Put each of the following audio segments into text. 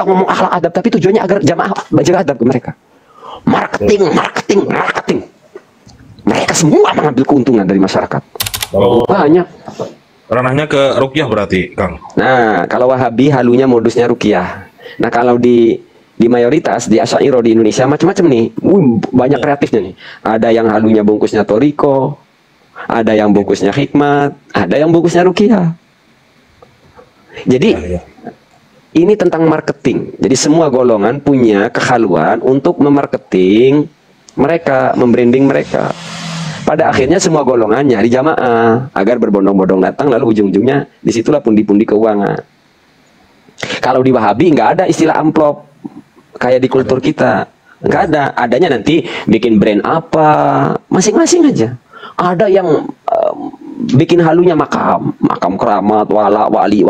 Mereka ngomong akhlak adab, tapi tujuannya agar jamaah menjaga adab ke mereka. Marketing. Mereka semua mengambil keuntungan dari masyarakat. Oh, Banyak. ranahnya ke ruqyah berarti, Kang. Nah, kalau Wahabi halunya modusnya ruqyah. Nah, kalau di mayoritas di Asy'ariyah di Indonesia macam-macam nih. Banyak kreatifnya nih. Ada yang halunya bungkusnya toriko, ada yang bungkusnya hikmat, ada yang bungkusnya ruqyah. Jadi ini tentang marketing. Jadi semua golongan punya kehaluan untuk memarketing mereka, membranding mereka. Pada akhirnya semua golongan nyari jamaah agar berbondong-bondong datang, lalu ujung-ujungnya disitulah pundi-pundi keuangan. Kalau di Wahabi nggak ada istilah amplop kayak di kultur kita, nggak ada. Adanya nanti bikin brand apa, masing-masing aja. Ada yang bikin halunya makam keramat, wali,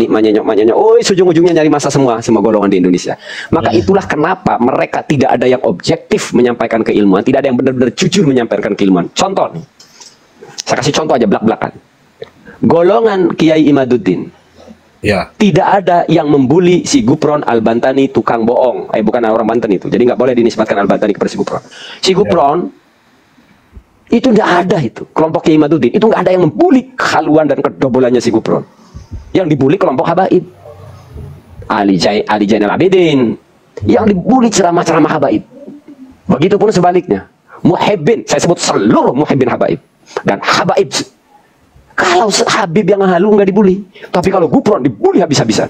manyanya. Oh, ujung-ujungnya nyari masa semua golongan di Indonesia. Maka itulah kenapa mereka tidak ada yang objektif menyampaikan keilmuan, tidak ada yang benar-benar jujur menyampaikan keilmuan. Contoh nih, saya kasih contoh aja belak-belakan. Golongan Kiai Imaduddin, Ya. tidak ada yang membuli si Gupron Al-Bantani tukang bohong. Bukan orang Banten itu. Jadi nggak boleh dinisbatkan Al-Bantani kepada si Gupron. Si Gupron itu nggak ada itu. Kelompok Kiai Imaduddin itu nggak ada yang membuli kehaluan dan kedobolannya si Gupron. Yang dibuli kelompok habaib. Ali Zainal Abidin. Yang dibuli ceramah-ceramah habaib. Begitupun sebaliknya. Muhibbin, saya sebut seluruh muhibbin habaib. Dan habaib. Kalau Habib yang halu nggak dibully, tapi kalau Gupron dibully habis-habisan.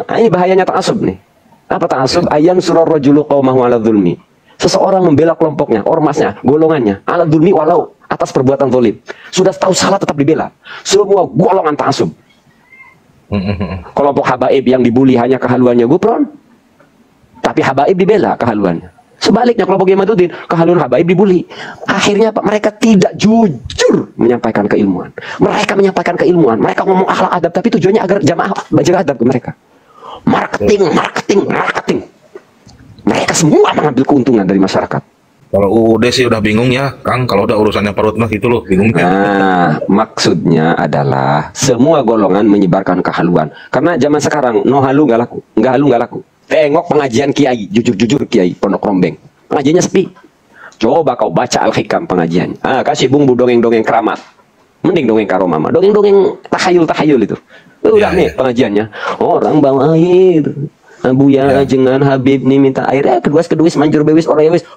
Ini bahayanya ta'assub nih. Apa ta'assub? Ayang surah rajulu qaumahu ala dzulmi. Seseorang membela kelompoknya, ormasnya, golongannya, ala dzulmi walau atas perbuatan zalim. Sudah tahu salah tetap dibela. Semua golongan ta'assub. Kelompok habaib yang dibully hanya kehaluannya Gupron, tapi habaib dibela kehaluannya. Sebaliknya kelompok Imaduddin, kehaluan habaib dibully. Akhirnya Pak, mereka tidak jujur menyampaikan keilmuan. Mereka menyampaikan keilmuan, mereka ngomong akhlak adab, tapi tujuannya agar jamaah menjaga adab ke mereka. Marketing. Mereka semua mengambil keuntungan dari masyarakat. Kalau UUD sih udah bingung ya, Kang. Kalau udah urusannya parut mah gitu loh, bingungnya. Nah, maksudnya adalah semua golongan menyebarkan kehaluan. Karena zaman sekarang no halu nggak laku, nggak laku. Tengok pengajian kiai, jujur Kiai Pondok Rombeng, pengajiannya sepi. Coba kau baca Al-Hikam pengajian. Kasih bumbu dongeng-dongeng keramat. Mending dongeng karomama, dongeng-dongeng tahayul itu. Udah nih pengajiannya. Orang bawa air. Buya jengan Habib nih minta air. Kedua manjur bewis orang wis.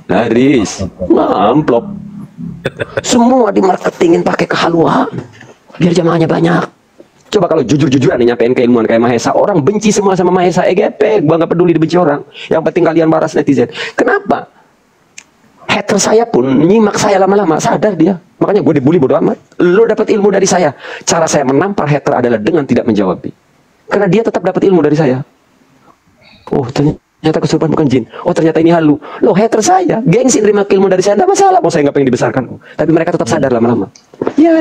Laris, amplop. Semua dimarketingin pakai kehaluan. Biar jamaahnya banyak. Coba kalau jujur-jujuran nih nyampein keilmuan kayak Mahesa, orang benci semua sama Mahesa, EGP, gua nggak peduli dibenci orang. Yang penting kalian waras netizen. Kenapa? Hater saya pun nyimak saya lama-lama, sadar dia. Makanya gue dibully bodo amat. Lo dapat ilmu dari saya. Cara saya menampar hater adalah dengan tidak menjawab. Karena dia tetap dapat ilmu dari saya. Oh, ternyata kesurupan bukan jin. Oh, ternyata ini halu. Loh, hater saya, gengsi terima ilmu dari saya, tidak masalah. Mau saya nggak pengen dibesarkan. Tapi mereka tetap sadar lama-lama. Ya,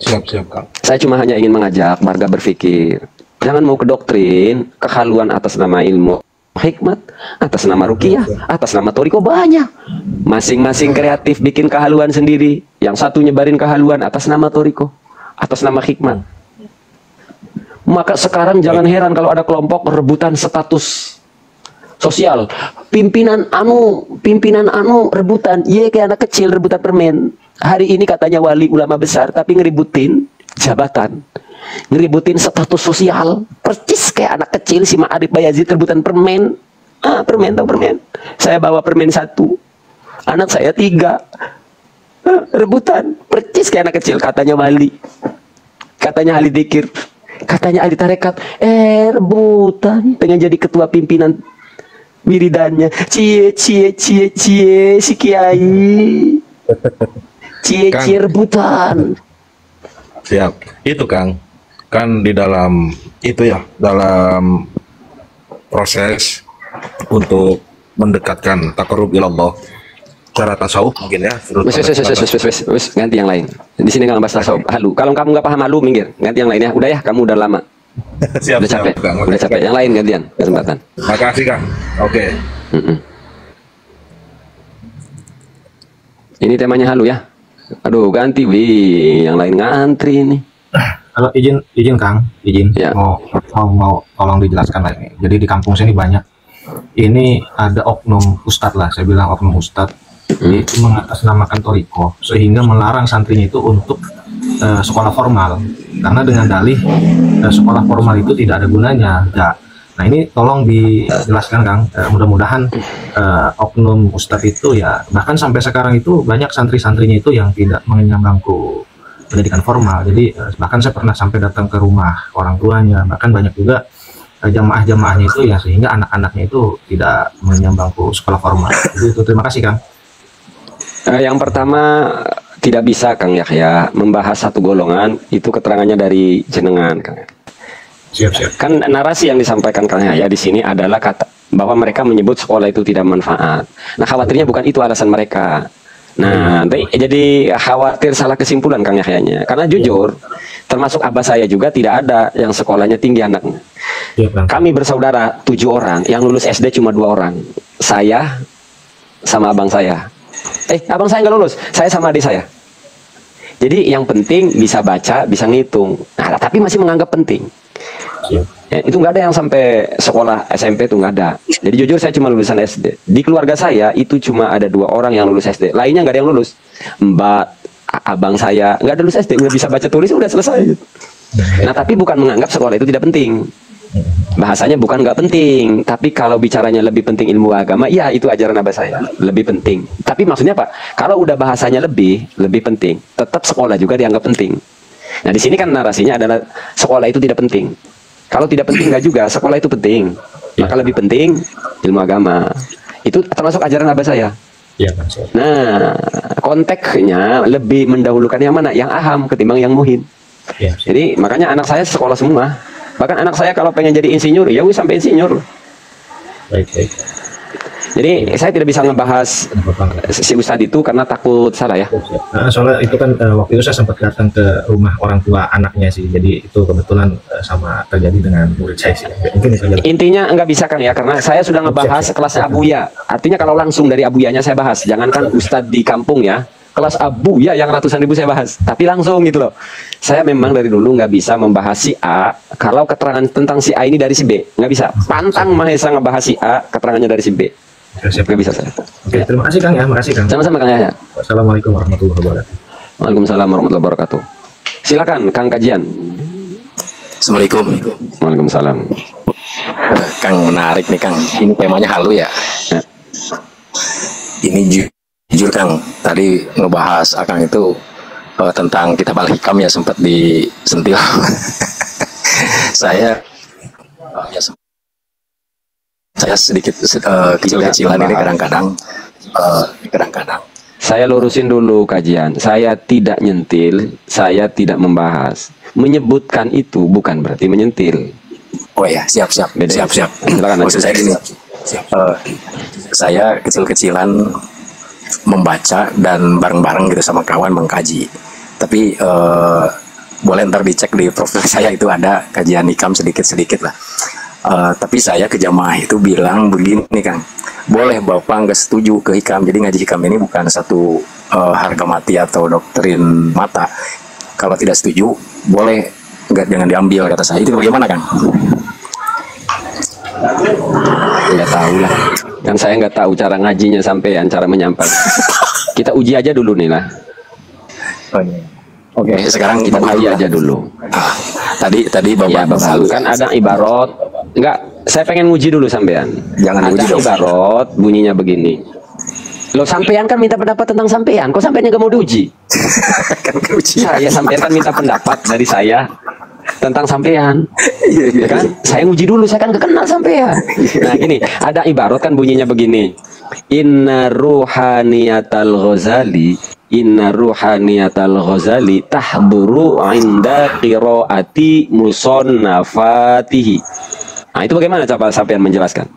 Siap, Kang. saya cuma hanya ingin mengajak warga berpikir. Jangan mau ke doktrin, kehaluan atas nama ilmu hikmat, atas nama ruqyah, atas nama toriko banyak. Masing-masing kreatif bikin kehaluan sendiri. Yang satu nyebarin kehaluan atas nama toriko, atas nama hikmat. Maka sekarang jangan heran kalau ada kelompok rebutan status sosial. Pimpinan anu rebutan. Iya, kayak anak kecil rebutan permen. Hari ini katanya wali ulama besar, tapi ngeributin jabatan, ngeributin status sosial. Percis kayak anak kecil si Ma'arif Bayazid rebutan permen. Permen, tahu permen? Saya bawa permen 1, anak saya 3. Rebutan. Percis kayak anak kecil. Katanya wali, katanya ahli dzikir, katanya ahli tarekat. Rebutan pengen jadi ketua pimpinan wiridannya. Cie si kiai. Cie rebutan. Siap. Itu Kang, kan di dalam itu ya, dalam proses untuk mendekatkan taqarrub ilallah cara tasawuf mungkin ya. Wes, ganti yang lain. Di sini nggak bahas tasawuf. Halu. Kalau kamu nggak paham halu, minggir. Ganti yang lain ya. Udah ya, kamu udah lama. Siap, udah capek. Kang. Udah capek. Yang lain gantian kesempatan. Makasih Kang. Oke. Ini temanya halu ya. Aduh, ganti, yang lain ngantri nih. Kalau izin Kang, izin Ya. mau tolong dijelaskan lah ini. Jadi di kampung sini banyak ini ada oknum ustadz lah, saya bilang oknum ustadz itu mengatasnamakan toriko sehingga melarang santrinya itu untuk sekolah formal karena dengan dalih sekolah formal itu tidak ada gunanya. Ya. Nah ini tolong dijelaskan Kang. Mudah-mudahan oknum ustadz itu ya bahkan sampai sekarang itu banyak santri-santrinya itu yang tidak mengenyam bangku pendidikan formal. Jadi bahkan saya pernah sampai datang ke rumah orang tuanya, bahkan banyak juga jamaah-jamaahnya itu ya sehingga anak-anaknya itu tidak mengenyam bangku sekolah formal. Jadi itu terima kasih Kang. Yang pertama tidak bisa Kang Yahya membahas satu golongan itu keterangannya dari jenengan Kang. Siap. Kan narasi yang disampaikan Kang Yahya di sini adalah kata bahwa mereka menyebut sekolah itu tidak manfaat. Nah khawatirnya bukan itu alasan mereka. Nah, jadi khawatir salah kesimpulan Kang Yahyanya. Karena jujur, termasuk abah saya juga tidak ada yang sekolahnya tinggi anaknya. Kami bersaudara 7 orang, yang lulus SD cuma 2 orang. Saya sama abang saya. Abang saya nggak lulus, saya sama adik saya. Jadi yang penting bisa baca, bisa ngitung. Nah, tapi masih menganggap penting. Ya, itu nggak ada yang sampai sekolah SMP itu nggak ada. Jadi jujur saya cuma lulusan SD. Di keluarga saya itu cuma ada 2 orang yang lulus SD. Lainnya nggak ada yang lulus. Mbak, abang saya nggak ada lulus SD, nggak bisa baca tulis udah selesai. Nah tapi bukan menganggap sekolah itu tidak penting. Bahasanya bukan nggak penting, tapi kalau bicaranya lebih penting ilmu agama, ya itu ajaran abah saya lebih penting. Tapi maksudnya Pak, kalau udah bahasanya lebih penting, tetap sekolah juga dianggap penting. Nah di sini kan narasinya adalah sekolah itu tidak penting. Kalau tidak penting nggak juga, sekolah itu penting. Maka lebih penting ilmu agama. Itu termasuk ajaran abah saya. Nah, konteksnya lebih mendahulukan yang mana? Yang aham ketimbang yang muhim. Jadi makanya anak saya sekolah semua. Bahkan anak saya kalau pengen jadi insinyur, ya wis sampai insinyur. Baik. Jadi saya tidak bisa ngebahas si Ustadz itu karena takut salah ya. Nah, soalnya itu kan waktu itu saya sempat datang ke rumah orang tua anaknya sih. Jadi itu kebetulan sama terjadi dengan murid saya sih. Mungkin intinya nggak bisa Kang ya, karena saya sudah ngebahas kelasnya Abuya. Artinya kalau langsung dari Abuyanya saya bahas, jangankan Ustadz di kampung ya, kelas Abuya yang ratusan ribu saya bahas, tapi langsung gitu loh. Saya memang dari dulu nggak bisa membahas si A kalau keterangan tentang si A ini dari si B, nggak bisa. Pantang Mahesa ngebahas si A keterangannya dari si B. Nggak bisa saya. Oke, terima kasih Kang ya, makasih Kang. Sama-sama Kang Yahya. Wassalamualaikum warahmatullahi wabarakatuh. Waalaikumsalam warahmatullahi wabarakatuh. Silakan Kang Kajian. Assalamualaikum. Waalaikumsalam. Kang menarik nih Kang. Ini temanya halu ya. Ini jujur Kang. Tadi ngebahas Akang itu tentang kitab Al-Hikam ya sempat disentil. Saya sedikit kecil-kecilan ini kadang-kadang. Saya lurusin dulu kajian. Saya tidak nyentil, saya tidak membahas. Menyebutkan itu bukan berarti menyentil. Oh ya, siap. Silakan. Maksud saya gini, saya kecil-kecilan membaca dan bareng-bareng gitu sama kawan mengkaji. Tapi boleh ntar dicek di profil saya itu ada kajian hikam sedikit-sedikit lah. Tapi saya ke jamaah itu bilang begini Kang, boleh Bapak nggak setuju ke hikam, jadi ngaji hikam ini bukan satu harga mati atau doktrin mata. Kalau tidak setuju, boleh jangan diambil kata saya. Itu bagaimana Kang? Nggak tahu lah, kan saya nggak tahu cara ngajinya sampean, cara menyampaikan. Kita uji aja dulu nih lah. Oke, sekarang kita uji aja dulu. Tadi Bapak kan ada ibarat. Enggak, saya pengen nguji dulu sampean. Jangan uji dong. Ibarat bunyinya begini. Loh sampean kan minta pendapat tentang sampean, kok sampeannya nggak mau diuji? Kan uji. Saya sampean kan minta pendapat dari saya tentang sampean. Iya. Kan saya nguji dulu, saya kan kenal sampean. Nah gini, ada ibarat kan bunyinya begini. Inna ruhaniyatal Ghazali tahduru inda qiraati musannafatihi. Nah itu bagaimana coba sampean menjelaskan?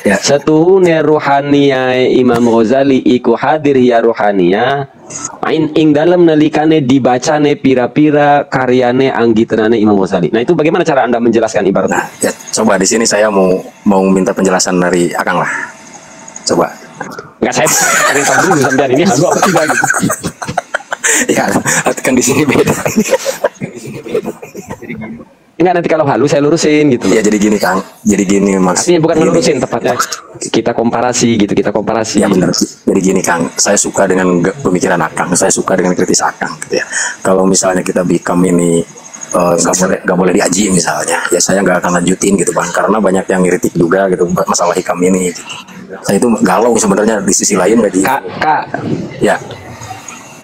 Ya. Setuhune ruhaniya Imam Ghazali iku hadir ya ruhaniya ing dalam nalikane dibacane pira-pira karyane anggitenane Imam Ghazali. Nah itu bagaimana cara Anda menjelaskan ibarat? Nah, ya, coba di sini saya mau minta penjelasan dari Akang lah. Coba. Enggak, saya pengen tahu dulu sampean ini halu apa tidak gitu. Ya, kan di sini beda. Enggak, nanti kalau halu saya lurusin gitu loh. Ya jadi gini Kang, jadi gini Mas. Artinya bukan ngelurusin, tepatnya kita komparasi gitu, kita komparasi. Ya benar. Jadi gini Kang, saya suka dengan pemikiran Akang, saya suka dengan kritis Akang gitu ya. Kalau misalnya kita become ini nggak boleh diaji misalnya, ya saya nggak akan lanjutin gitu Bang, karena banyak yang ngiritik juga gitu masalah hikam ini. Gitu. Saya itu galau sebenarnya di sisi lain bagi. Kak, Ya.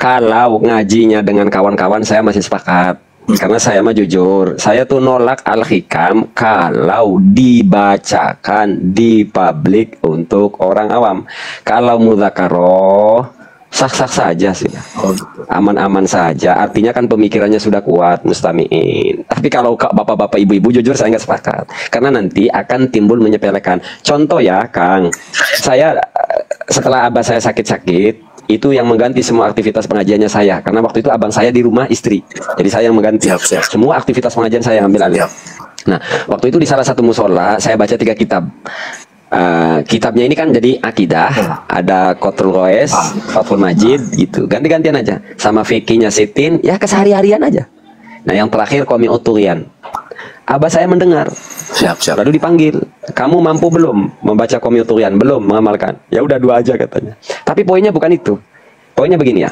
kalau ngajinya dengan kawan-kawan saya masih sepakat. Karena saya mah jujur, saya tuh nolak al-hikam kalau dibacakan di publik untuk orang awam. Kalau mudzakarah sah-sah saja sih, aman-aman saja. Artinya kan pemikirannya sudah kuat, mustamiin. Tapi kalau bapak-bapak, ibu-ibu, jujur saya nggak sepakat. Karena nanti akan timbul menyepelekan. Contoh ya, Kang, saya setelah abah saya sakit-sakit, itu yang mengganti semua aktivitas pengajiannya saya, karena waktu itu abang saya di rumah istri, jadi saya yang mengganti semua aktivitas pengajian saya, ambil alih. Nah, waktu itu di salah satu musola saya baca 3 kitab. Kitabnya ini kan jadi akidah, ada Qatrul Ghoes, Fathul Majid gitu, ganti-gantian aja, sama fikihnya Sitin, ya kesehari-harian aja. Nah, yang terakhir Qami'ut Tughyan. Abah saya mendengar. Siap. Lalu dipanggil, kamu mampu belum membaca Qami'ut Tughyan? Belum mengamalkan. Ya udah 2 aja katanya. Tapi poinnya bukan itu. Poinnya begini ya.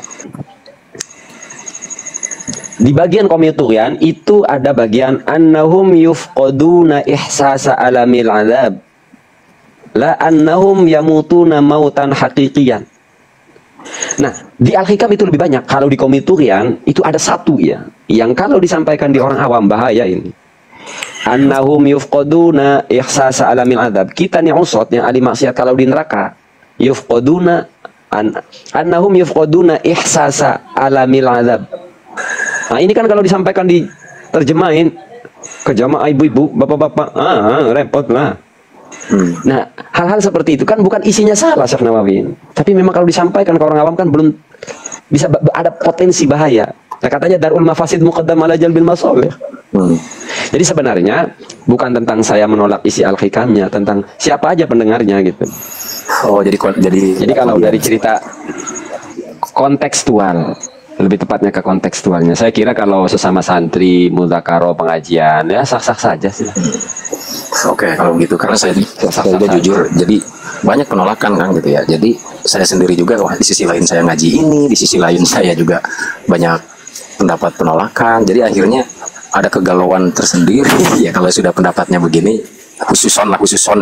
Di bagian Qami'ut Tughyan itu ada bagian annahum yufqaduna ihsasa alamil azab. La annahum yamutuna mautan haqiqiyan. Nah, di Al-Hikam itu lebih banyak. Kalau di Qami'ut Tughyan itu ada 1 ya, yang kalau disampaikan di orang awam bahaya ini. Annahum yufqaduna ihsasa alamil adab. Kita nih usot yang ahli maksiat kalau di neraka, yufqaduna annahum yufqaduna ihsasa alamil adab. Nah, ini kan kalau disampaikan di terjemahin ke jamaah ibu-ibu, bapak-bapak, repot lah. Nah, hal-hal seperti itu kan bukan isinya salah Syekh Nawawi, tapi memang kalau disampaikan ke orang awam kan belum bisa, ada potensi bahaya. Nah, katanya darul mafasid muqaddam ala jalbil masalih. Jadi sebenarnya bukan tentang saya menolak isi al-hikamnya, tentang siapa aja pendengarnya gitu. Oh, jadi kalau dari cerita kontekstual, lebih tepatnya ke kontekstualnya, saya kira kalau sesama santri, mudzakarah, pengajian, ya sah-sah saja sih. Oke, kalau gitu, karena saya jujur, jadi banyak penolakan kan gitu ya. Jadi saya sendiri juga, wah di sisi lain saya ngaji ini, di sisi lain saya juga banyak pendapat penolakan. Jadi akhirnya ada kegalauan tersendiri ya kalau sudah pendapatnya begini, khususon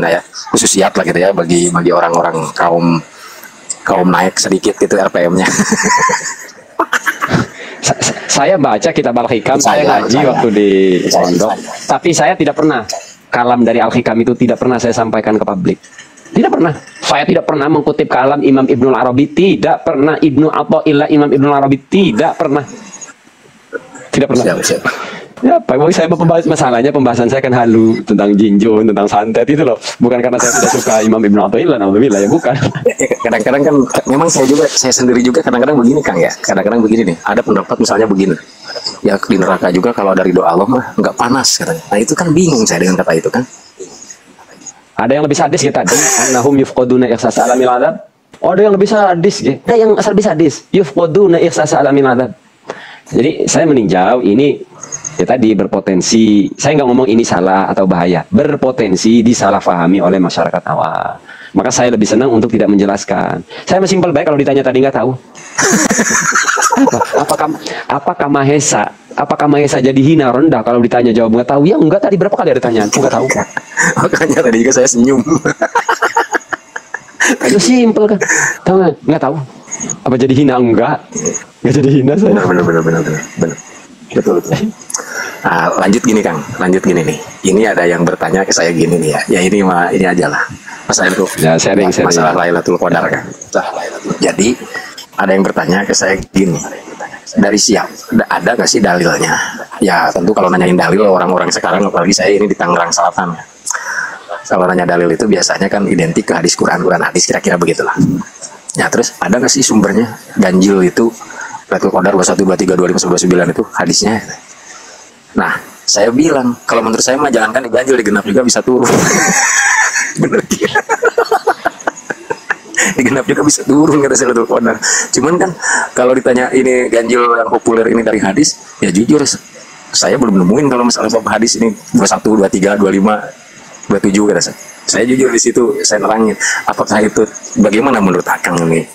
lah ya, khususiyat lah gitu ya bagi orang-orang kaum naik sedikit gitu RPM-nya. Saya baca kitab Al-Hikam, saya ngaji waktu di pondok, tapi saya tidak pernah kalam dari Al-Hikam itu tidak pernah saya sampaikan ke publik. Tidak pernah. Saya tidak pernah mengutip kalam Imam Ibnul Arabi, tidak pernah Ibnu Athaillah Imam Ibnul Arabi, tidak pernah. Tidak pernah. Siap. Ya, Pak, saya masalahnya pembahasan saya kan halu tentang jinjun, tentang santet itu loh. Bukan karena saya tidak suka Imam Ibnu Athaillah, alhamdulillah ya bukan. Kadang-kadang kan memang saya sendiri juga kadang-kadang begini Kang ya. Kadang-kadang begini nih, ada pendapat misalnya begini. Ya di neraka juga kalau dari doa Allah mah nggak panas katanya. Nah, itu kan bingung saya dengan kata itu kan. Ada yang lebih sadis ya tadi, annahum yufqaduna ihsasa alamil adab. Oh, ada yang lebih sadis ya. Ada yang lebih sadis, yufqaduna ihsasa alamil adab. Jadi saya meninjau ini ya tadi berpotensi, saya nggak ngomong ini salah atau bahaya, berpotensi disalahfahami oleh masyarakat awam. Maka saya lebih senang untuk tidak menjelaskan. Saya masih simpel baik kalau ditanya tadi nggak tahu. Apakah Mahesa? Apakah Mahesa jadi hina rendah kalau ditanya jawab nggak tahu? Ya enggak, tadi berapa kali ada tanyaan? Nggak tahu. Makanya tadi juga saya senyum. Itu simpel kan? Tahu nggak tahu? Apa jadi hina? Enggak jadi hina saya. Benar. Betul. Nah, lanjut gini Kang, lanjut gini nih. Ini ada yang bertanya ke saya gini nih ya. Ya ini aja lah. Masalah itu. Ya, sharing. Masalah Lailatul Qadar kan. Jadi ada yang bertanya ke saya gini. Dari siapa? Ada nggak sih dalilnya? Ya tentu kalau nanyain dalil orang-orang sekarang, apalagi saya ini di Tangerang Selatan ya. Kalau nanya dalil itu biasanya kan identik ke hadis Quran hadis, kira-kira begitulah. Ya terus ada nggak sih sumbernya? Ganjil itu Lailatul Qadar 21, 23, 25, 29 itu hadisnya. Nah, saya bilang kalau menurut saya mah jangankan di ganjil, di genap juga bisa turun. Bener kira. Di genap juga bisa turun kata Lailatul Qadar. Cuman kan kalau ditanya ini ganjil yang populer ini dari hadis, ya jujur saya belum nemuin kalau masalah bab hadis ini 21, 23, 25, 27 kata saya. Saya jujur di situ saya nerangin apakah itu bagaimana menurut Akang ini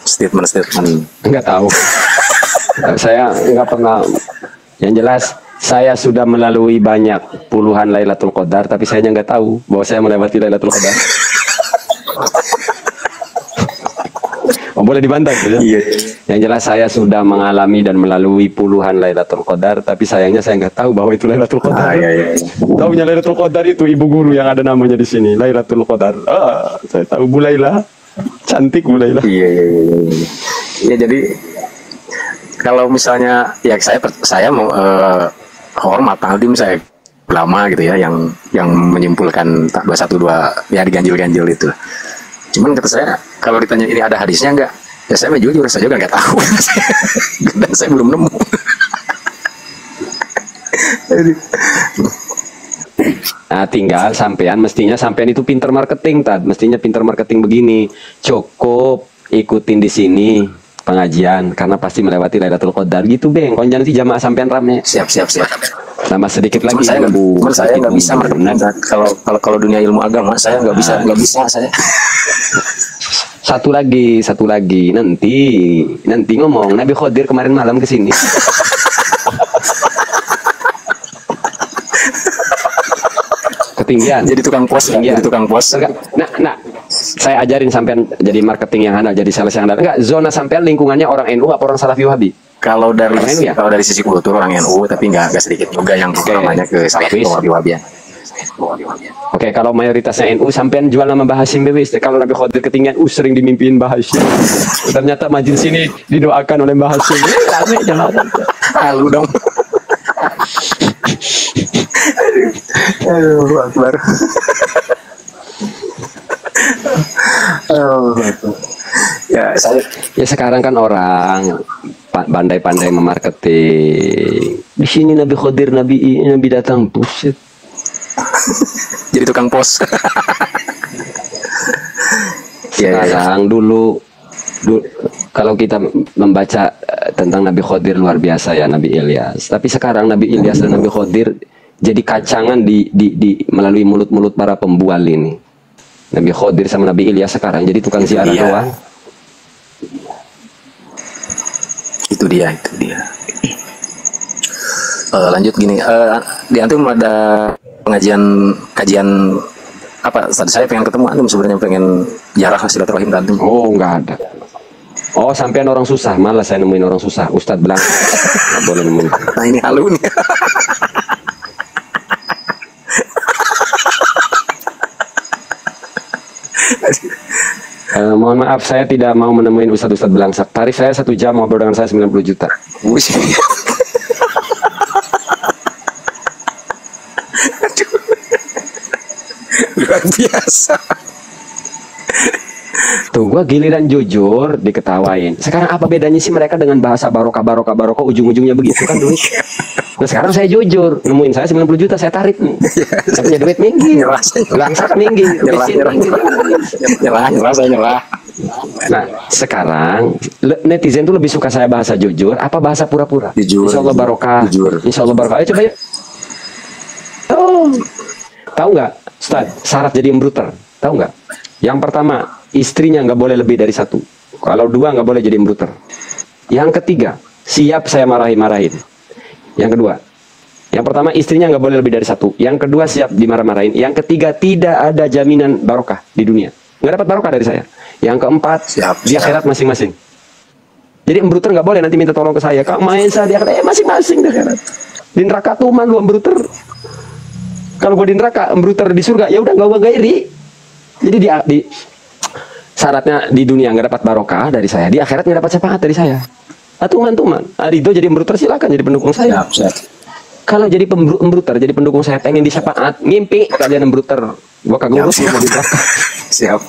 statement-statement. Nggak tahu. Saya nggak pernah. Yang jelas saya sudah melalui banyak puluhan Lailatul Qadar, tapi saya nggak tahu bahwa saya melewati Lailatul Qadar. Oh, boleh dibantah gitu ya? Iya. Yang jelas saya sudah mengalami dan melalui puluhan Lailatul Qadar, tapi sayangnya saya nggak tahu bahwa itu Lailatul Qadar. Iya. Taunya Lailatul Qadar itu ibu guru yang ada namanya di sini, Lailatul Qadar. Saya tahu Bulailah. Cantik Bulailah. Iya. Iya, jadi kalau misalnya ya saya mau hormat Aldim, saya lama gitu ya yang menyimpulkan 212 ya diganjil-ganjil itu. Cuman kata saya kalau ditanya ini ada hadisnya enggak, ya saya jujur saya juga nggak tahu. Dan saya belum nemu. Nah, tinggal mestinya sampean itu pinter marketing, Tad. Mestinya pinter marketing begini. Cukup ikutin di sini pengajian karena pasti melewati Lailatul Qadar gitu, Beng. Kalau nanti jamaah sampean rame. Siap. Tambah sedikit lagi. Saya nggak bisa marketing. Kalau dunia ilmu agama saya nggak bisa saya. Satu lagi nanti ngomong Nabi Khidir kemarin malam ke sini. Ketinggian. Jadi tukang pos. Nah, saya ajarin sampean jadi marketing yang handal, jadi sales yang handal. Enggak, zona sampean lingkungannya orang NU apa orang Salafi Wahabi? Kalau dari sisi kultur orang NU, tapi nggak sedikit juga yang namanya ke Salafi Wahabi. Oke, kalau mayoritasnya NU sampean jual nama Bahasim Bewis. Kalau Nabi Khidir ketinggian, sering dimimpiin Bahasim. Ternyata majelis ini didoakan oleh Bahasim. Rame jamaah. Halu dong. Aduh, Akbar. Ya sekarang kan orang pandai-pandai memarketing. Di sini Nabi Khidir, Nabi datang, buset. Jadi tukang pos. Sekarang dulu kalau kita membaca tentang Nabi Khidir luar biasa ya, Nabi Ilyas. Tapi sekarang Nabi Ilyas dan Nabi Khidir jadi kacangan melalui mulut-mulut para pembual ini. Nabi Khidir sama Nabi Ilyas sekarang jadi tukang ziarah doang. Itu dia. Lanjut gini, di antum ada kajian apa? Saya pengen ketemu antum sebenarnya, pengen jarah silaturahim antum. Oh, nggak ada. Oh, sampean orang susah, malah saya nemuin orang susah. Ustadz bilang nggak boleh nemuin. Nah, ini halu nih. Mohon maaf, saya tidak mau menemui ustadz-ustadz belangsak. Tarif saya 1 jam, ngobrol dengan saya 90 juta. Luar biasa. Tuh, gua giliran jujur diketawain. Sekarang apa bedanya sih mereka dengan bahasa barokah ujung-ujungnya begitu kan dulu. Nah sekarang saya jujur, nemuin saya 90 juta, saya tarik nih. Saya punya duit minggir, belangsak minggir, nyerah. Nah sekarang netizen tuh lebih suka saya bahasa jujur apa bahasa pura-pura? Insya Allah barokah. Insya Allah barokah. Ayo coba ya. Oh, tahu nggak, Ustaz, syarat jadi embruter? Tahu nggak? Yang pertama, istrinya nggak boleh lebih dari 1. Kalau 2 nggak boleh jadi embruter. Yang ketiga, siap saya marahin. Yang kedua, yang pertama istrinya nggak boleh lebih dari 1. Yang kedua, siap dimarah-marahin. Yang ketiga, tidak ada jaminan barokah di dunia. Nggak dapat barokah dari saya. Yang keempat, di akhirat masing-masing. Jadi embruter nggak boleh nanti minta tolong ke saya. Kak Maesa di akhirat, masing-masing di akhirat. Di neraka tuh man lu embruter. Kalau gua di neraka, embruter di surga, ya udah nggak gua gairi. Jadi di syaratnya di dunia nggak dapat barokah dari saya, di akhirat nggak dapat syafaat dari saya. Tuman. Ridho jadi embruter silakan jadi pendukung saya. Kalau jadi embruter, jadi pendukung saya, pengen di syafaat, ngimpi kalian embruter, gua kagak urus mau di neraka. Siap.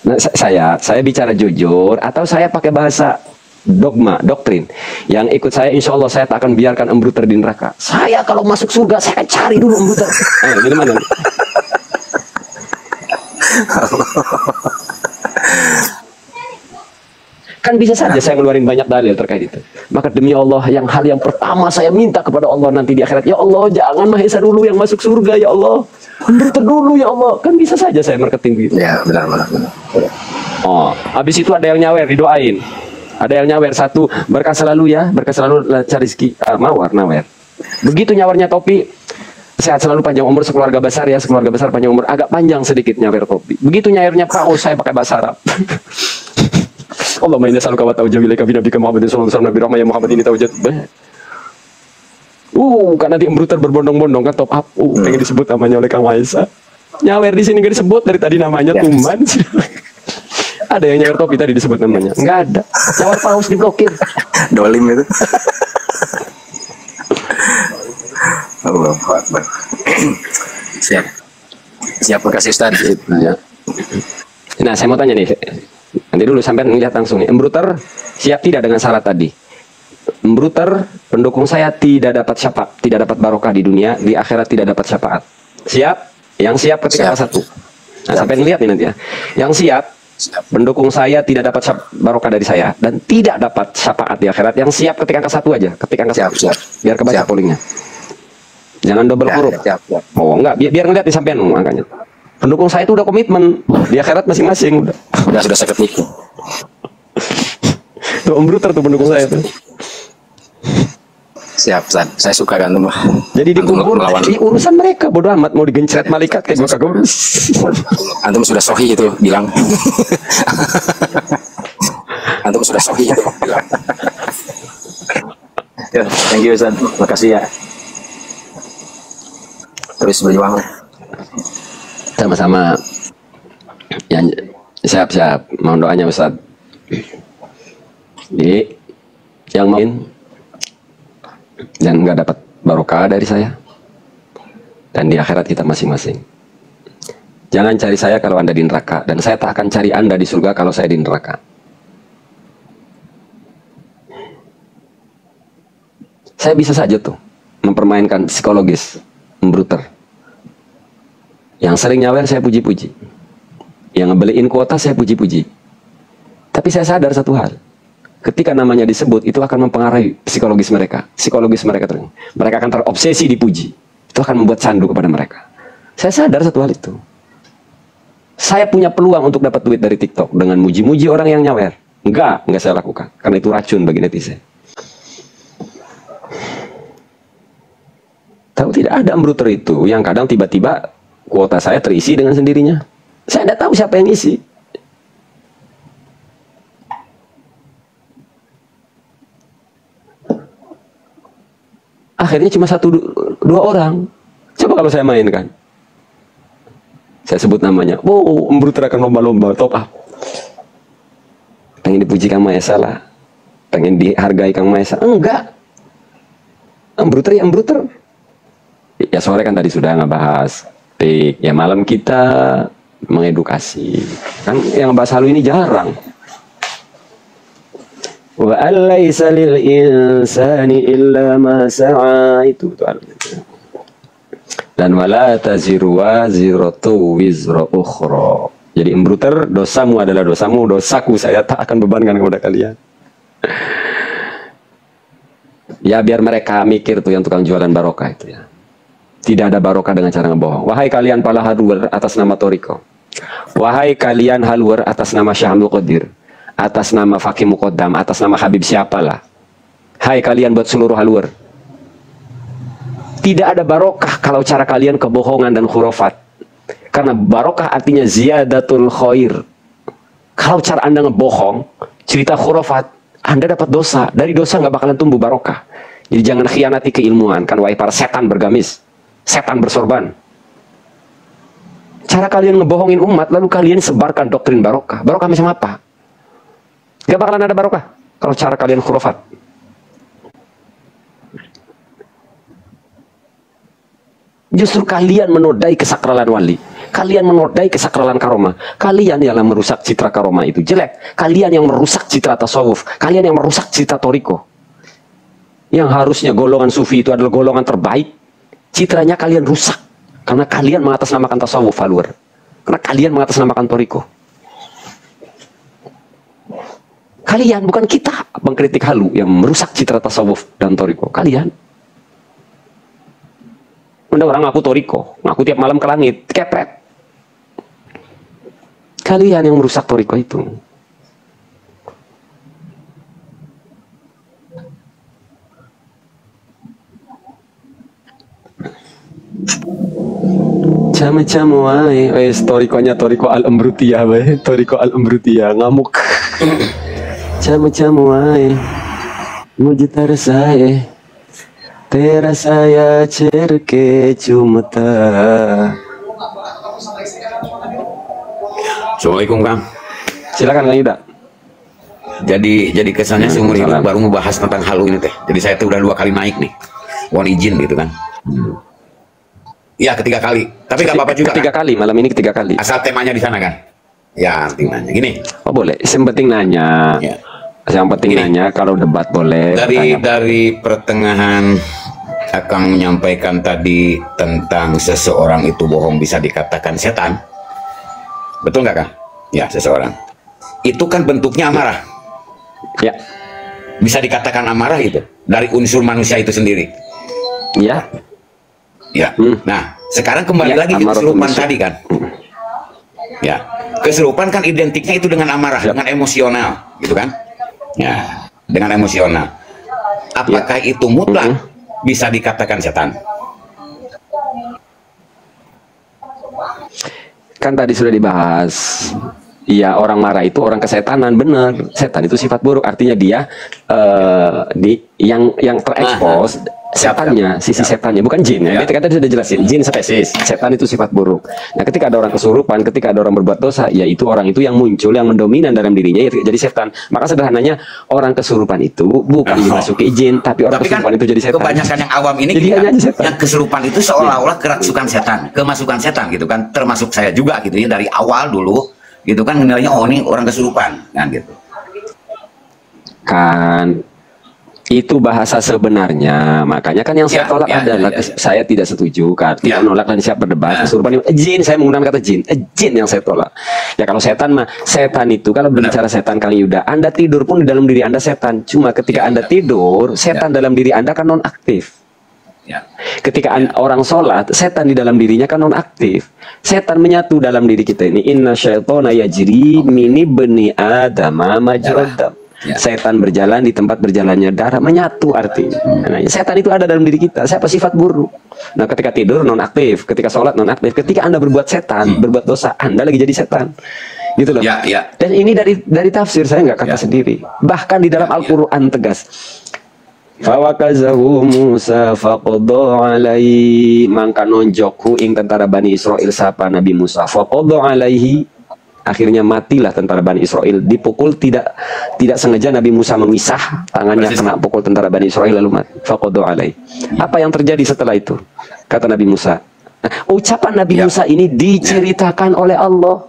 Nah, saya bicara jujur atau saya pakai bahasa doktrin. Yang ikut saya insya Allah saya tak akan biarkan embruter di neraka. Saya kalau masuk surga saya akan cari dulu embruter. Jadi mana? Kan Kan bisa saja saya ngeluarin banyak dalil terkait itu. Maka demi Allah, hal yang pertama saya minta kepada Allah nanti di akhirat, ya Allah, jangan Mahesa dulu yang masuk surga, ya Allah. Embruter dulu, ya Allah. Kan bisa saja saya marketing begitu. Ya, benar. Oh, habis itu ada yang nyawer, didoain. Ada yang nyawer, satu, berkah selalu ya, berkah selalu cari rezeki, nawer. Begitu nyawernya topi, sehat selalu, panjang umur, sekeluarga besar ya, sekeluarga besar panjang umur, agak panjang sedikit nyawer topi. Begitu nyawernya paus, saya pakai bahasa Arab. Allah mainnya selalu kawat tahu jamilah kabi Nabi Muhammadin sallallahu alaihi wasallam Nabi rahmah ya Muhammad ini tahu jat. Kan nanti embruter berbondong-bondong kan top up. Pengen disebut namanya oleh Kang Mahesa. Nyawer di sini gak disebut dari tadi namanya Tuman. Ada yang nyawer topi tadi disebut namanya? Enggak ada. Nyawer paus diblokir. Dolim itu. Allah Akbar. Siap, makasih Ustaz. Ya. Nah, saya mau tanya nih. Nanti dulu sampai melihat langsung nih. Embruter siap tidak dengan syarat tadi? Embruter pendukung saya tidak dapat syafaat, tidak dapat barokah di dunia, di akhirat tidak dapat syafaat. Siap? Yang siap ketika satu. Nah, sampai lihat nih nanti ya. Yang siap, pendukung saya tidak dapat barokah dari saya dan tidak dapat syafaat di akhirat. Yang siap ketika angka satu aja, ketika angka satu. Biar kebaca pollingnya. Jangan double huruf. Oh enggak, biar ngeliat di sampean angkanya. Pendukung saya itu udah komitmen di akhirat masing-masing udah sakit nikah. Tuh Embruter tuh pendukung saya tuh. Siap, San. Saya suka kan tuh. Jadi dikubur di urusan mereka, bodoh amat mau digencret malaikat kayak gue kagak urus. Antum sudah sohi itu bilang. Antum sudah sohi itu bilang. Ya, thank you San. Makasih ya. Terus berjuang. Sama-sama. Yang siap-siap. Mohon doanya Ustaz. Jadi yang main dan nggak dapat barokah dari saya dan di akhirat kita masing-masing. Jangan cari saya kalau Anda di neraka, dan saya tak akan cari Anda di surga kalau saya di neraka. Saya bisa saja tuh mempermainkan psikologis Embruter. Yang sering nyawer saya puji-puji, yang ngebeliin kuota saya puji-puji. Tapi saya sadar satu hal, ketika namanya disebut itu akan mempengaruhi psikologis mereka. Mereka akan terobsesi dipuji. Itu akan membuat candu kepada mereka. Saya sadar satu hal itu. Saya punya peluang untuk dapat duit dari TikTok dengan muji-muji orang yang nyawer. Enggak saya lakukan, karena itu racun bagi netizen. Tahu tidak, ada Embruter itu yang kadang tiba-tiba kuota saya terisi dengan sendirinya. Saya tidak tahu siapa yang isi. Akhirnya cuma 1-2 orang. Coba kalau saya mainkan, saya sebut namanya, Embruter akan lomba-lomba top up. Pengen dipuji Kang Mahesa lah, pengen dihargai Kang Mahesa. Enggak. Embruter ya Embruter. Ya sore kan tadi sudah ngebahas pik. Ya malam kita mengedukasi. Kan yang bahas halu ini jarang. Wa alaysa lil insani illa ma sa'a, itu tuh. Dan wala taziru waziratu wizra ukhra. Jadi Embruter, dosamu adalah dosamu, dosaku saya tak akan bebankan kepada kalian. Ya biar mereka mikir tuh yang tukang jualan barokah itu ya. Tidak ada barokah dengan cara ngebohong. Wahai kalian para halwer atas nama Toriko, wahai kalian halwer atas nama Syahamul Qadir, atas nama Fakih Muqaddam, atas nama Habib siapalah, hai kalian buat seluruh halwer, tidak ada barokah kalau cara kalian kebohongan dan khurafat. Karena barokah artinya ziyadatul khair. Kalau cara Anda ngebohong, cerita khurafat, Anda dapat dosa. Dari dosa nggak bakalan tumbuh barokah. Jadi jangan khianati keilmuan. Kan wahai para setan bergamis, setan bersorban. Cara kalian ngebohongin umat, lalu kalian sebarkan doktrin barokah. Barokah macam apa? Gak bakalan ada barokah kalau cara kalian khurafat. Justru kalian menodai kesakralan wali, kalian menodai kesakralan karomah. Kalian yang merusak citra karomah itu jelek. Kalian yang merusak citra tasawuf, kalian yang merusak citra toriko. Yang harusnya golongan sufi itu adalah golongan terbaik, citranya kalian rusak karena kalian mengatasnamakan tasawuf follower, karena kalian mengatasnamakan toriko. Kalian, bukan kita mengkritik halu yang merusak citra tasawuf dan toriko. Kalian. Ada orang ngaku toriko, ngaku tiap malam ke langit, kepret. Kalian yang merusak toriko itu. Camu-camu wae, torikonya toriko al-Embrutiyah wae, toriko al-Embrutiyah ngamuk. Camu-camu wae, mujitar saya, tera saya cerke cumata. Assalamualaikum Kang. Silakan Kang Yuda. Jadi kesannya seumur hidup baru ngebahas tentang halu ini teh. Jadi saya tuh udah 2 kali naik nih, mohon izin gitu kan. Ya ketiga kali, tapi nggak apa-apa juga. Ketiga kan? kali, malam ini ketiga kali. Asal temanya di sana kan. Ya penting nanya gini. Oh boleh, yang penting nanya. Ya. Yang penting Gini. nanya, kalau debat boleh. Dari pertengahan Akang menyampaikan tadi tentang seseorang itu bohong bisa dikatakan setan. Betul nggak Kang? Ya seseorang. Itu kan bentuknya amarah. Ya, Bisa dikatakan amarah itu dari unsur manusia itu sendiri. ya. Ya. Nah, sekarang kembali Ya, lagi ke amarah kesurupan manusia. tadi kan. Ya. Kesurupan kan identiknya itu dengan amarah, Ya. dengan emosional, gitu kan? Ya, dengan emosional. Apakah itu mutlak bisa dikatakan setan? Kan tadi sudah dibahas. Iya, orang marah itu orang kesetanan, bener. Setan itu sifat buruk, artinya dia yang terekspos setannya, sisi setannya, bukan jin ya. Kita tadi sudah jelasin, jin spesies, setan itu sifat buruk. Nah, ketika ada orang kesurupan, ketika ada orang berbuat dosa, ya itu orang itu yang muncul, yang mendominan dalam dirinya, ya jadi setan. Maka sederhananya orang kesurupan itu bukan dimasuki jin, tapi orang kesurupan kan itu jadi setan. kebanyakan yang awam ini Jadi gini hanya kan, aja setan. yang kesurupan itu seolah-olah kerasukan setan, kemasukan setan gitu kan, termasuk saya juga gitu ya, dari awal dulu gitu kan nilainya, oh ini orang kesurupan kan gitu. Kan itu bahasa sebenarnya, makanya kan yang saya tolak adalah saya tidak setuju kan, tidak menolak dan siap berdebat kesurupan jin. Saya menggunakan kata jin, jin yang saya tolak. Ya kalau setan mah, setan itu kalau berbicara setan Kang Yuda, Anda tidur pun di dalam diri Anda setan. Cuma ketika Anda tidur, setan dalam diri Anda kan non aktif. Ketika orang sholat, setan di dalam dirinya kan non aktif. Setan menyatu dalam diri kita ini. Inna syaitona yajri mini beni adama majrad dam. Setan berjalan di tempat berjalannya darah, menyatu artinya. Nah, setan itu ada dalam diri kita. Siapa sifat buruk? Nah, ketika tidur non aktif, ketika sholat non aktif, ketika Anda berbuat setan, berbuat dosa, Anda lagi jadi setan. Gitu loh. Dan ini dari tafsir, saya nggak kata sendiri. Bahkan di dalam Al-Qur'an tegas. Fawakazahu Musa faqadha alaihi, mangka nonjokku ing tentara Bani Israel sapa Nabi Musa, faqadha alaihi, akhirnya matilah tentara Bani Israel, dipukul tidak sengaja Nabi Musa memisah tangannya, kena pukul tentara Bani Israel lalu mati. Faqadha alaihi. Apa yang terjadi setelah itu? Kata Nabi Musa. Nah, ucapan Nabi Musa ini diceritakan oleh Allah.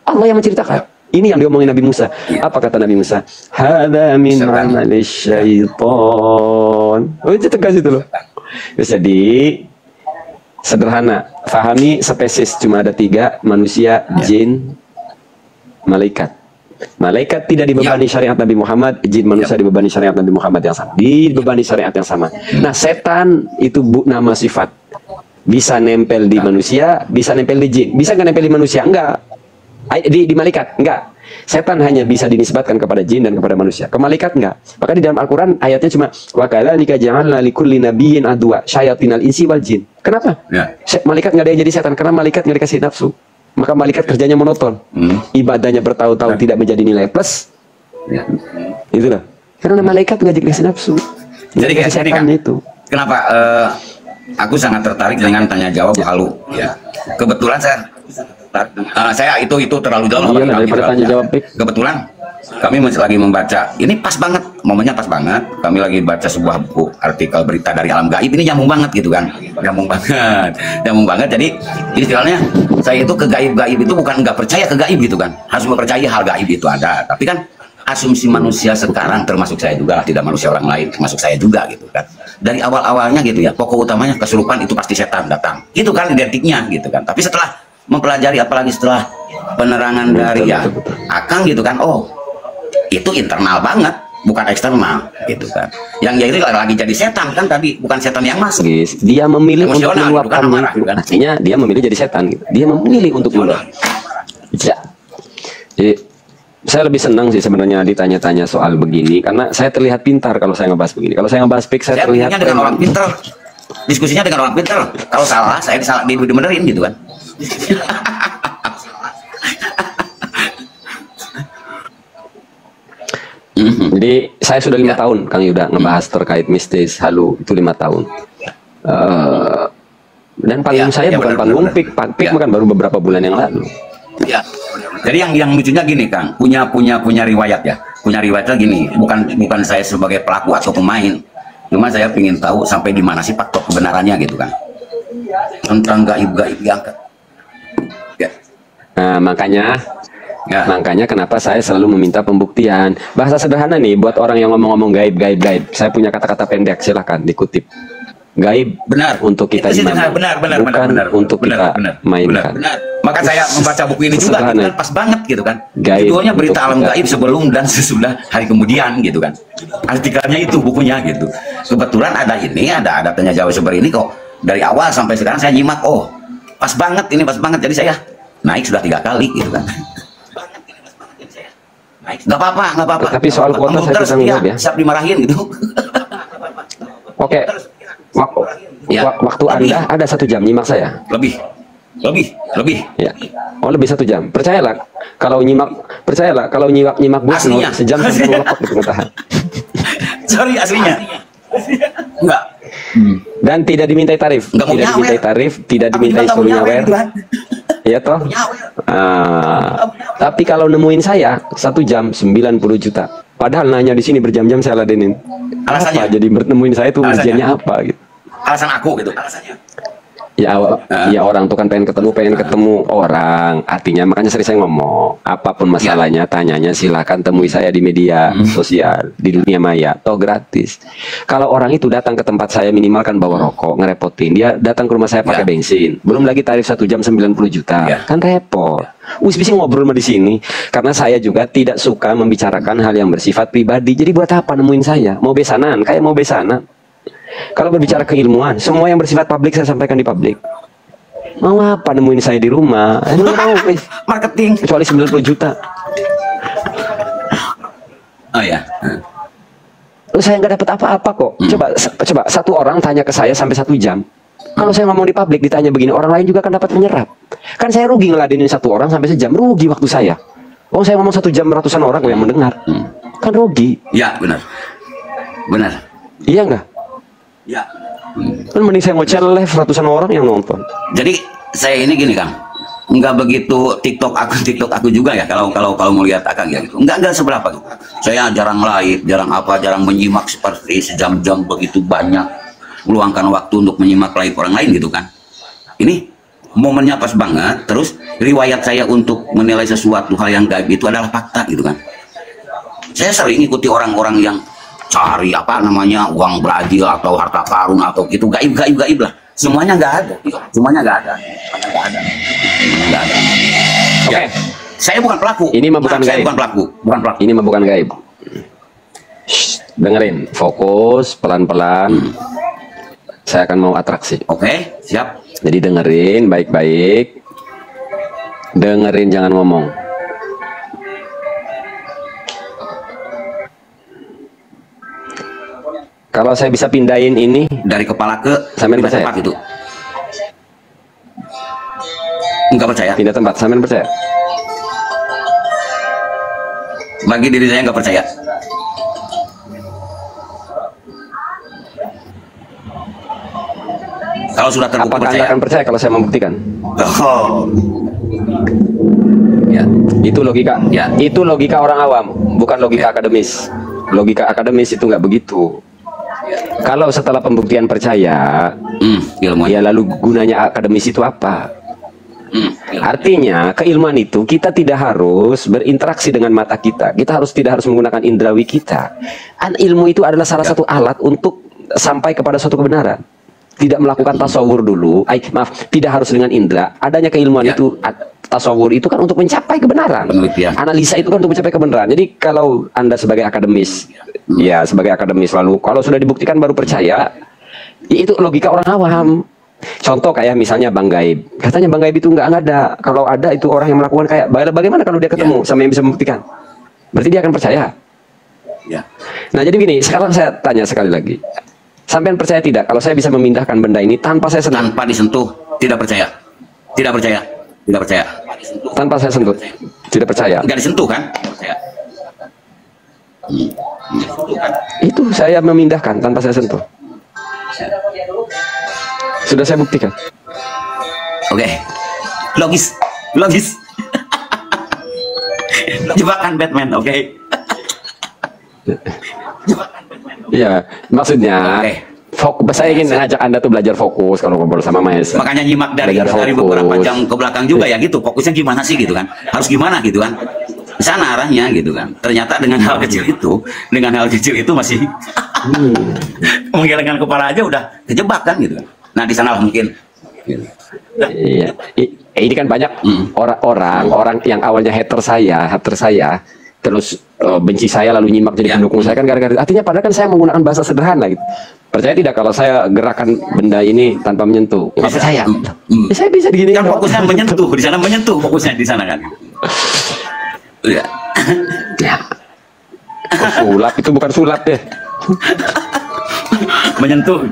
Allah yang menceritakan. Ini yang diomongin Nabi Musa. Apa kata Nabi Musa? Hadza min amalis syaiton. Oh, itu tegas itu loh. Jadi sederhana, fahami spesies cuma ada 3, manusia, jin, malaikat. Malaikat tidak dibebani syariat Nabi Muhammad, jin manusia dibebani syariat Nabi Muhammad yang sama. Dibebani syariat yang sama. Nah, setan itu nama sifat. Bisa nempel di manusia, bisa nempel di jin. Bisa nggak nempel di manusia? Enggak. Di malaikat enggak. Setan hanya bisa dinisbatkan kepada jin dan kepada manusia. Ke malaikat enggak. Maka di dalam Al-Qur'an ayatnya cuma wa kadzalika ja'alna likulli nabiyyin adwa syayatinal insi wal jin. Kenapa? Malaikat enggak ada yang jadi setan karena malaikat enggak dikasih nafsu. Maka malaikat kerjanya monoton. Ibadahnya bertahun-tahun tidak menjadi nilai plus. Itu loh. Karena malaikat enggak dikasih nafsu. Jadi kayak setan itu. Kenapa aku sangat tertarik dengan tanya jawab halu ya. Kebetulan saya itu terlalu jauh daripada tanya jawab. Kebetulan kami masih lagi membaca, ini pas banget, momennya pas banget, kami lagi baca sebuah buku artikel berita dari alam gaib, ini nyambung banget gitu kan, nyambung banget. Jadi istilahnya saya itu ke gaib-gaib itu bukan nggak percaya ke gaib gitu kan, harus mempercayai hal gaib itu ada, tapi kan asumsi manusia sekarang, termasuk saya juga, tidak manusia orang lain, termasuk saya juga gitu kan, dari awal-awalnya gitu ya, pokok utamanya kesurupan itu pasti setan datang, itu kan identiknya gitu kan. Tapi setelah mempelajari, apalagi setelah penerangan dari Akang gitu kan, oh itu internal banget, bukan eksternal gitu kan. Yang jadi lagi jadi setan kan tadi, bukan setan yang masuk. Dia memilih untuk Emosional, meluapkan bukan marah, itu. kan? Artinya dia memilih jadi setan gitu. Dia memilih untuk meluap. Ya. Jadi saya lebih senang sih sebenarnya ditanya-tanya soal begini karena saya terlihat pintar kalau saya ngebahas begini. Kalau saya ngebahas fix saya terlihat dengan orang pintar, diskusinya dengan orang pintar. Kalau salah saya dibenerin gitu kan. Jadi saya sudah 5 tahun Kang Yuda ngebahas terkait mistis halu itu 5 tahun. Dan panggung saya bukan panggung pik bukan baru beberapa bulan yang lalu. Ya. Jadi yang lucunya gini Kang, punya riwayat ya. Punya riwayatnya gini, bukan saya sebagai pelaku atau pemain. Cuma saya ingin tahu sampai di mana sih faktor kebenarannya gitu kan. Tentang gaib-gaib diangkat. Ya. Nah, makanya kenapa saya selalu meminta pembuktian. Bahasa sederhana nih buat orang yang ngomong-ngomong gaib. Saya punya kata-kata pendek, silahkan dikutip. Gaib benar untuk kita benar, bukan untuk kita mainkan. Benar. Maka saya membaca buku ini juga gitu kan, pas banget gitu kan. Judulnya Berita Alam Gaib Sebelum dan Sesudah Hari Kemudian gitu kan. Artikelnya itu bukunya gitu. Kebetulan ada tanya jawab seperti ini kok. Dari awal sampai sekarang saya nyimak, oh pas banget ini, pas banget. Jadi saya naik sudah 3 kali gitu kan. Nggak apa-apa. Tapi soal kuota saya bisa ngeliat ya. Siap dimarahin gitu. Oke. Waktu Anda ada 1 jam nyimak saya. Lebih. Ya. Oh lebih 1 jam. Percayalah kalau nyimak bos sejam sampai ngelokok di pengetahuan. Sorry aslinya. Enggak. Dan tidak dimintai tarif. Tidak dimintai suruh nyawer. Iya toh. Tapi kalau nemuin saya 1 jam 90 juta. Padahal nanya di sini berjam-jam saya ladenin. Alasannya? Apa? Jadi nemuin saya tuh ujiannya apa gitu. Alasan aku gitu. Alasannya. Ya orang tuh kan pengen ketemu orang. Artinya makanya sering saya ngomong, apapun masalahnya tanyanya silakan temui saya di media sosial, di dunia maya, toh gratis. Kalau orang itu datang ke tempat saya minimal kan bawa rokok, ngerepotin. Dia datang ke rumah saya pakai bensin. Belum lagi tarif 1 jam 90 juta. Kan repot. Bisa ngobrol di sini karena saya juga tidak suka membicarakan hal yang bersifat pribadi. Jadi buat apa nemuin saya? Mau besanan, kayak mau besanan. Kalau berbicara keilmuan, semua yang bersifat publik saya sampaikan di publik. Mau apa nemuin saya di rumah? Mau marketing kecuali 90 juta. Oh ya. Saya nggak dapat apa-apa kok. Coba 1 orang tanya ke saya sampai 1 jam. Kalau saya ngomong di publik ditanya begini, orang lain juga kan dapat menyerap. Kan saya rugi ngeladenin 1 orang sampai sejam, rugi waktu saya. Oh saya ngomong 1 jam ratusan orang yang mendengar, kan rugi. Ya benar. Iya nggak? Ya. Kan mending saya ngoceh live ratusan orang yang nonton. Jadi saya ini gini Kang, nggak begitu TikTok aku juga ya kalau mau lihat Akang ya gitu. Nggak seberapa gitu. Saya jarang live, jarang menyimak seperti sejam-jam begitu banyak meluangkan waktu untuk menyimak live orang lain gitu kan. Ini momennya pas banget. Terus riwayat saya untuk menilai sesuatu hal yang gaib itu adalah fakta gitu kan. Saya sering ikuti orang-orang yang cari uang Brazil atau harta karun atau gitu, gaib lah, semuanya nggak ada. Oke. Saya bukan pelaku. Ini mah bukan gaib. Bukan pelaku. Ini mah bukan gaib. Dengerin, fokus pelan-pelan. Saya akan mau atraksi. Oke, siap. Jadi dengerin baik-baik. Dengerin, jangan ngomong. Kalau saya bisa pindahin ini dari kepala ke sampean percaya tempat itu. Enggak percaya. Pindah tempat, sampean percaya? Bagi diri saya nggak percaya. Kalau sudah terbukti apakah percaya. Anda akan percaya kalau saya membuktikan? Oh. Ya. Itu logika. Ya. Itu logika orang awam, bukan logika akademis. Logika akademis itu nggak begitu. Kalau setelah pembuktian percaya, ya lalu gunanya akademis itu apa? Artinya keilmuan itu kita tidak harus berinteraksi dengan mata kita. Kita tidak harus menggunakan indrawi kita. Ilmu itu adalah salah satu alat untuk sampai kepada suatu kebenaran. Tidak melakukan tasawur dulu. Tidak harus dengan indera. Adanya keilmuan itu tasawur itu kan untuk mencapai kebenaran. Penelitian. Analisa itu kan untuk mencapai kebenaran. Jadi kalau Anda sebagai akademis, ya sebagai akademis lalu kalau sudah dibuktikan baru percaya, ya itu logika orang awam. Contoh kayak misalnya Bang Gaib. Katanya Bang Gaib itu nggak ada. Kalau ada itu orang yang melakukan kayak bagaimana kalau dia ketemu sama yang bisa membuktikan? Berarti dia akan percaya. Ya. Nah jadi gini, sekarang saya tanya sekali lagi. Sampean percaya tidak kalau saya bisa memindahkan benda ini tanpa saya sentuh? Tanpa disentuh, tidak percaya. Tidak percaya. Tidak percaya. Tanpa saya sentuh, tidak percaya. Enggak disentuh kan? Percaya. Itu saya memindahkan tanpa saya sentuh. Sudah saya buktikan. Oke. Logis. Logis. Jebakan Batman, oke. Iya, maksudnya Oke. fokus. Saya ingin ngajak Anda tuh belajar fokus kalau ngobrol sama Mas. Makanya nyimak dari Belajar beberapa fokus. jam ke belakang juga ya gitu. Fokusnya gimana sih gitu kan? Harus gimana gitu kan? Di sana arahnya gitu kan. Ternyata dengan hal kecil itu masih menggelengkan kepala aja udah kejebak kan gitu. Nah di sana lah mungkin. Gitu. Iya, ini kan banyak orang yang awalnya hater saya, terus benci saya lalu nyimak jadi pendukung saya kan gara-gara. Artinya padahal kan saya menggunakan bahasa sederhana gitu. Percaya tidak kalau saya gerakan benda ini tanpa menyentuh? Nggak percaya. Ya, saya bisa begini. Kan fokusnya menyentuh di sana, menyentuh fokusnya di sana kan. Iya. Ya. Oh, sulap itu bukan sulap deh. Menyentuh.